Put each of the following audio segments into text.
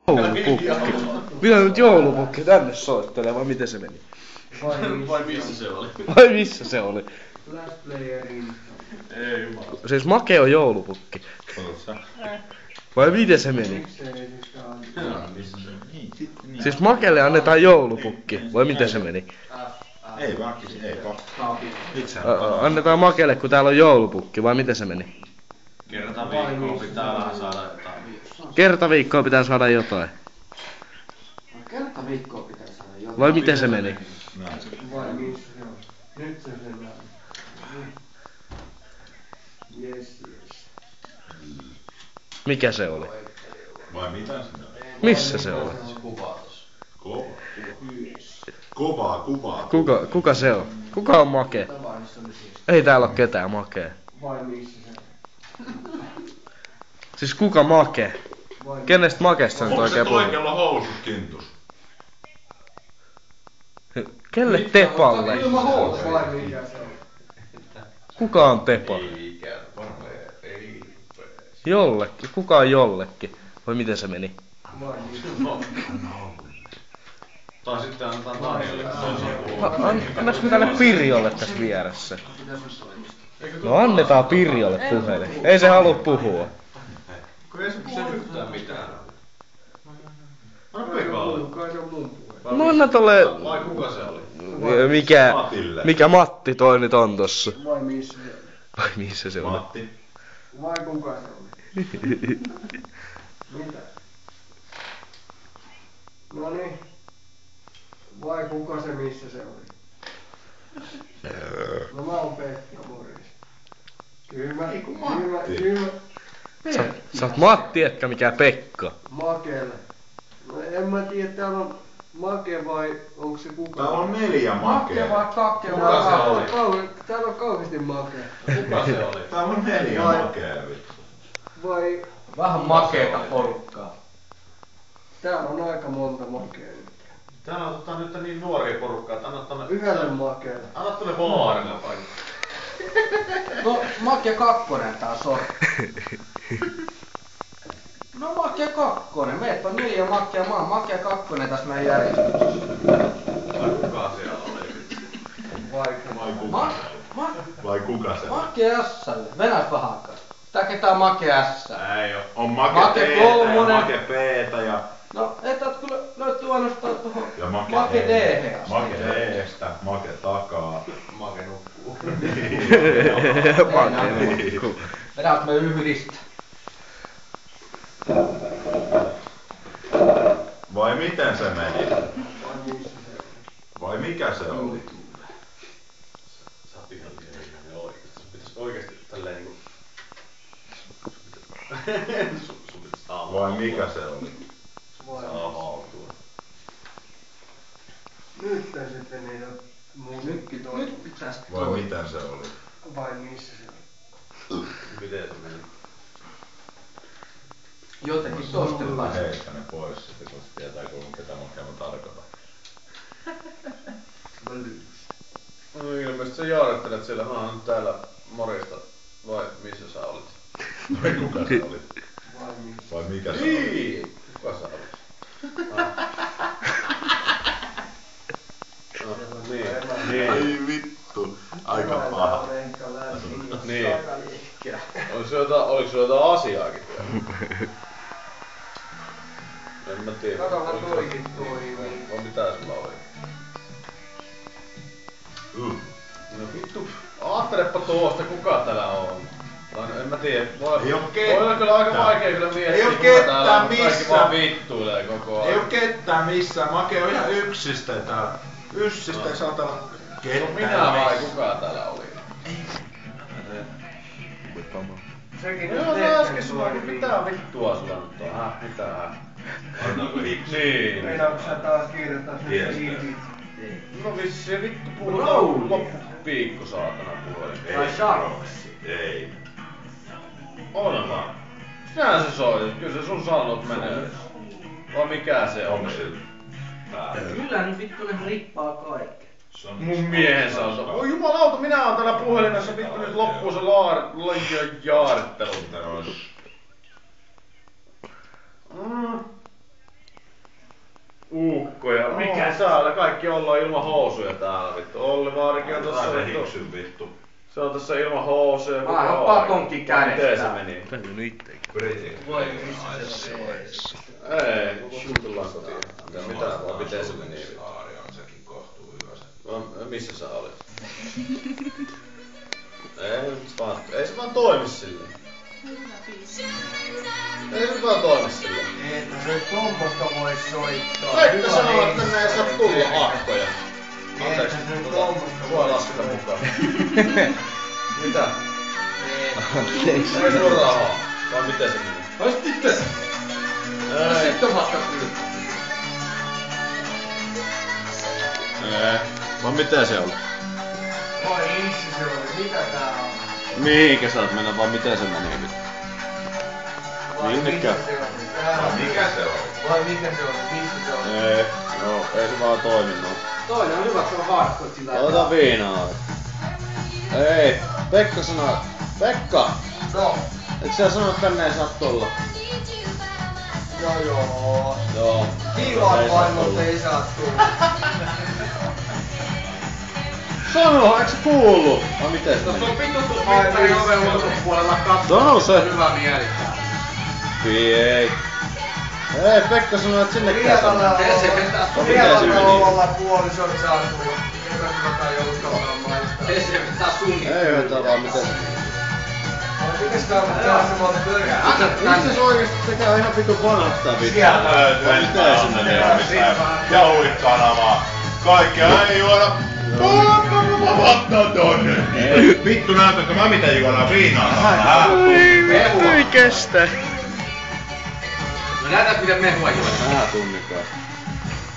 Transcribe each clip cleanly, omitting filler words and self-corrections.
Joulupukki. Minä nyt joulupukki tänne soittelee, vai miten se meni? Vai missä se oli? Vai missä se oli? Last playerin. Ei jumala. Siis Make on joulupukki. Oletko Vai miten se meni? Miksei sitä on? missä se on? Niin. Siis Makelle annetaan joulupukki, vai miten se meni? Ei vakisi, ei pakko. Itse Annetaan Makelle, kun täällä on joulupukki, vai miten se meni? Kerta viikkoa pitää vähän saada jotain. Kerta viikkoa pitää saada jotain. Kerta viikkoa pitää saada jotain. Vai miten se meni? näin se. Vai missä se on? Nyt se näin. Jes. Mikä se oli? Vai mitä se on? Missä se oli? Kuvaa tossa. Kova. Kuka se on? Kuka on Make? Ei täällä oo ketään Makea. Vai missä se on? Siis kuka Make? Kenestä Makesta nyt Onko se oikein toi, puhuu? kello housut kintus? Kelle Tepalle? Vai mikä se on? Kuka on Tepa? Ei ikään. Ei. Jollekin. Kuka on jollekin? Vai miten se meni? Vai missä? Tai sitten annetaan Tanjalle. Annaks me tälle Pirjolle tässä vieressä? No annetaan Pirjolle puhelin. Ei se halua puhua. Kun ei se puhu yhtään mitään. Anna Pekalle. Kai se on mun puhe. No anna tolle... Vai kuka se oli? Mikä Matti toi nyt on tossa? Vai missä se on? Vai missä se on? Matti. Vai kuka se oli? Mitä? Noniin. Vai kuka se missä se oli? No mä oon Pekka, morjes. Kyllä. Sä oot Matti, etkä mikään Pekka. Makelle. No en mä tiedä, täällä on Make vai onko se kuka? Täällä on 4 makea. vai Kakke vai Kuka se oli? Täällä on kauheasti Make. Kuka se oli? Täällä on 4 Vai- makea vittu. Vai Vähän makeeta porukkaa. täällä on aika monta Makea nyt. Täällä on nyt niin nuoria porukkaa, että anna tonne... Yhdelle Makeelle. Anna tonne vaarille paikka. No, Make kakkonen taas on. No Make kakkonen. Meitä on 4 Makea, mä oon Make kakkonen tässä meidän järjestössä. Vai kuka siellä oli? Vai kuka? Vai kuka se on? Make S:lle. Venäjät pahankaan. Tää ketään Make S. Ei oo. On make Make T:tä ja kolmonen. make P:tä ja... No, et oot kyllä löytyy ainoastaan tuohon Ja make D asti. Make E:stä, make takaa. Make nukkuu. Vedät me yhdistä. Vai miten se meni? Vai missä se on? Vai mikä se oli? Sä oot ihan oikeesti. Sun pitäis oikeesti tälleen niinku... Sun pitäis avautua. Vai mikä se oli? Vai Avautua. nyt sitten niitä musiikki Nyt toimii. pitäis Vai miten se oli? Vai missä se on? Miten se meni? jotenkin tosta päästä. Heistä ne pois sitten, kun se tietää kuinka ketä makea mä tarkoitan. No ilmeisesti sä jaarittelet siellä, mä oon täällä morjesta. Vai missä sä olit? Vai kuka se oli? Vai missä? Vai mikä se oli? Niin! Kuka sä olit? Niin. Ai vittu. Aika paha. Niin. Oliko sulla jotain asiaakin vielä? En mä tiedä. Katohan toikin toimii. Vai mitä sulla oli? No vittu. Aattelepa tuosta, kuka täällä on. Tai no en mä tiedä. Ei oo Voi olla kyllä aika ketään. vaikea kyllä miettiä, Ei oo kuka täällä on. ketään Kaikki missään. vaan vittuilee koko ajan. Ei oo ketään missään. Make on ihan yksistä täällä. Yksistä ei saata olla No ketään minä vai missään. kuka täällä oli? Sekin Joo, on mä äsken sulla, tehty mitä vittua sulla nyt on? Mitä? Annaanko hiksi? Niin. Meinaatko sä taas kirjoittaa sen Tiedät. hiitit? No vissi vittu puhutaan loppuviikko saatana puhelin. Vai Sharks? Ei. Onhan. Sinähän se soi, kyllä se sun sallot menee. Vai mikä se on? Onko sillä? Kyllä nyt vittu ne rippaa kaikki. Se on Mun miehen saldo. Oi jumalauta, minä oon täällä puhelimessa vittu nyt loppuu se jaarittelu. Sitten on Uukkoja. Mikä täällä? Kaikki ollaan ilman housuja täällä vittu. Olli Vaarikin on tossa vittu. Se on tossa ilman housuja. Mä oon patonkin kädestä. Miten se meni? Täytyy nyt ittekin. Voi missä se Ei, tullaan kotiin. Mitä vaan, miten se meni? Missä sä olit? Ei se vaan toimi silleen. Ei se vaan toimi silleen. Että se tommosta voi soittaa. Pekka sanoo, että tänne ei saa tulla akkoja. Anteeksi, sua lasketa mukaan. Mitä? Anteeksi. Ei sulla rahaa. Vai miten se meni? Vai sitten se? Sitten matka kyllä. Vai miten se oli? Voi issi se oli, mitä tää on? Mihinkä sä oot mennä vai miten se meni nyt? Minnekään? Mikä se on? Vai mikä se oli? Missä se oli? Ei se vaan toiminut. Toinen on hyvä, kun on hardcore sillä Ota viinaa. Ei, Pekka sanoo. Pekka! No. Eikö sä sano, että tänne ei saa tulla? Joo. Joo. Kivan vaimot ei saa tulla. Sano, eikö se kuulu? Vai miten se Tuossa meni? on vituttu mittari oven ulkopuolella katsoa. Sano se. Hyvä mieli. Ei. Ei, Pekka sanoo, että sinnekään saa. Vieralla puolison saa tulla. Kerran ei uskaltaa maistaa. Se vetää sunkin. Ei vetää vaan miten se. Mikäs kannattaa semmoinen pörkää? Miksi se oikeesti tekee ihan vitu vanhasta vittua? Sieltä löytyy Miten se menee? Jauhikanavaa. Kaikkea ei juoda. Ottaa tonne. Vittu näytätkö mä mitä juodaan viinaa? Ei kestä. No näytät miten mehua juodaan. Vähän tunnikaan.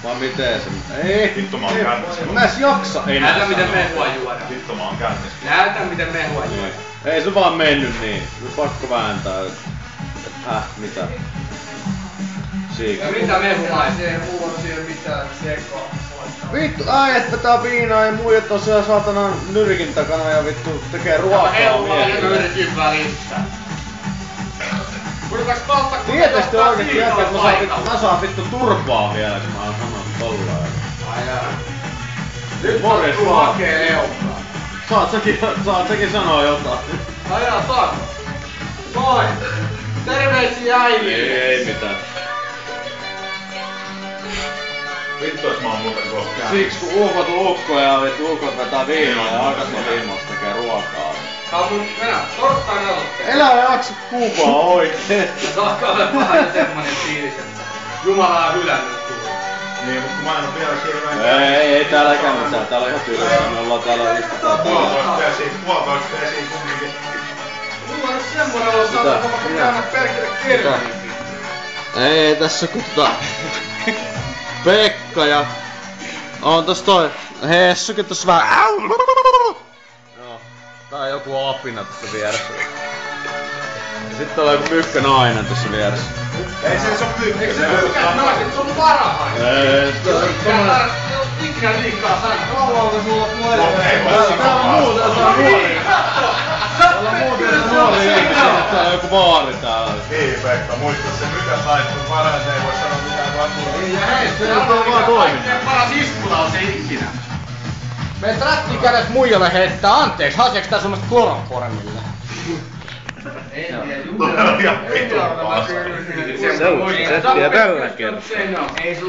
Vai miten se? Ei. Vittu mä oon kännissä. Mä edes jaksa enää. Näytä miten mehua juodaan. Vittu mä oon kännissä. Näytä miten mehua juodaan. Ei se vaan mennyt niin. Nyt pakko vääntää. Mitä? Siika. Ja mitä mehua? Se ei mulla siihen mitään sekoa. Vittu, äijät vetää viinaa ja muijat on siellä saatanan nyrkin takana ja vittu tekee ruokaa miehille. Nyrkin välissä. Kuinkas kalta kun Tietysti oikeesti jätkä, että mä saan vittu turpaa vielä, kun mä oon sanonut tollaan. Ai jaa. Nyt morjes vaan. Hakee eukkaa. Saat säkin sanoa jotain. Ai jaa, saako? Moi! Terveisiä äijille! Ei mitään. Vittu et mä oon muuten kohta kännissä. Siksi kun ulkot on ukkoja ja vittu ulkot vetää viinaa ja aikaisemmin viimasta tekee ruokaa. Tää on mun mennä torstaina aloitteen. Elä jaksa kuvaa oikeesti. Saakka ole vähän semmonen fiilis, että Jumala on hylännyt tulla. Niin, mut kun mä en oo vielä hirveen Ei täälläkään mitään. Täällä on ihan tylsää. Me ollaan täällä istutaan täällä. Puolitoista esiin kumminkin. Mulla on nyt semmonen olo, että mä vaikka käännä perkele kerran. Ei tässä kun Pekka ja... On tossa toi... Hessukin tossa vähän... Joo. Tää on joku apina tossa vieressä. Ja sitten on joku mykkä nainen tossa vieressä. Ei se oo mykkä. Eikö se mikään naiset, se on parahain. Ei, se on tommonen... Ikinä liikaa sanoa. Kauanko sulla Ei, Täällä on muuten jotain nuoria. Täällä on muuten jotain nuoria ihmisiä, täällä on joku baari täällä. Niin Pekka, muista se mikä naisten paras ei voi sanoa mitään vaan Ja hei, Se on vaan toiminut. paras iskula on se ikinä. Meet rättikädet muijalle heittää anteeksi, haseeks tää semmoista kloronformille? Toi on ihan vitun paska. Se on settiä tällä kertaa. Ei sulla